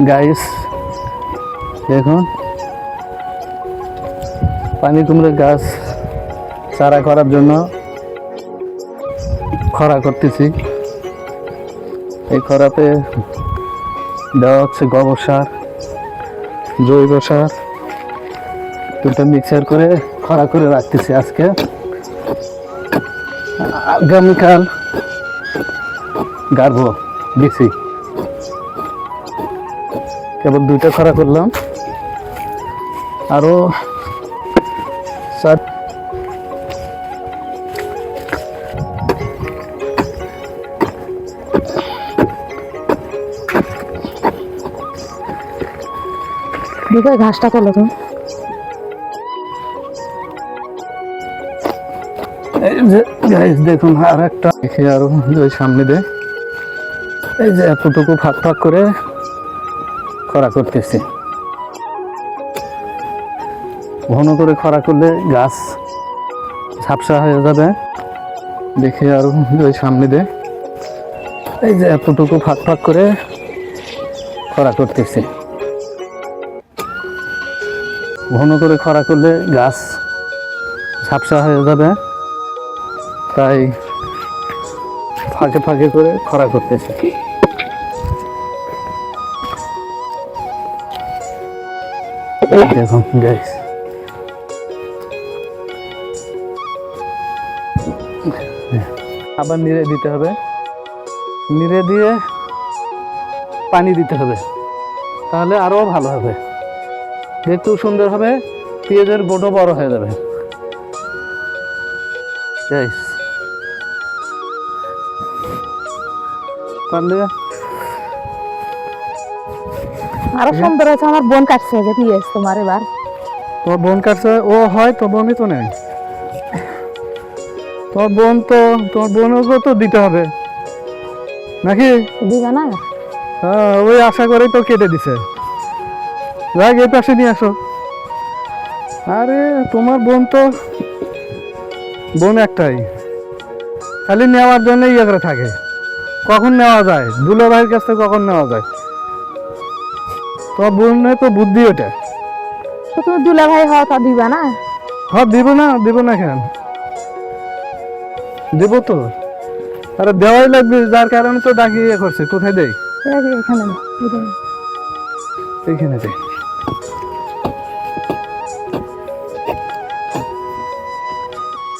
Guys দেখুন পানি কুমড়োর গাছ চারা করার জন্য খরা করতেছি। এই খরাতে দেওয়া হচ্ছে গোবর সার, জৈব সার, দুটো মিক্সার করে খরা করে রাখতেছি। আজকে আগামীকাল গাড়বো বেশি, কেবল 2টা খরা করলাম, আরো 4 দুটোই ঘাসটা করলো তো। এই যে গাইস দেখুন আর একটা দেখে আরো ওই সামনে দিয়ে এই যে এতটুকু ফাঁক ফাঁক করে খরা করতেছি। ঘন করে খরা করলে গাছ ঝাপসা হয়ে যাবে। দেখে আরো ওই সামনে দিয়ে এই যে এতটুকু ফাঁক ফাঁক করে খরা করতেছি। ঘন করে খরা করলে গাছ ঝাপসা হয়ে যাবে, তাই ফাঁকে ফাঁকে করে খরা করতেছে। দেখুন গাইস আবার নিড়ে দিতে হবে, নিড়ে দিয়ে পানি দিতে হবে, তাহলে আরো ভালো হবে, দেখতেও সুন্দর হবে, পেঁয়াজের গোটো বড় হয়ে যাবে। গাইস পারলে আরো সুন্দর হয়েছে। আমার বোন কাটছে যে পিএস তোমার এবার। তোমার বোন কাটছে? ও হয় তো বোনই তো নেই। তোমার বোনকে তো দিতে হবে নাকি? দিবা না? হ্যাঁ, ওই আশা করেই তো কেটে দিছে। যাক এই পাশে নিয়ে আসো। আরে তোমার বোন একটাই, খালি নেওয়ার জন্য ইয়ে করে থাকে। কখন নেওয়া যায়, দুলা ভাইয়ের কাছ থেকে কখন নেওয়া যায়? তোমার বোনের তো বুদ্ধি ওটা। তো তুমি দুলা ভাই হও, তা দিবা না? হ্যাঁ দিব না কেন, দেব তো। আরে দেওয়াই লাগবে, যার কারণে তো ডাকি ইয়ে করছে। কোথায় দেই? এখানে এইখানে দেই।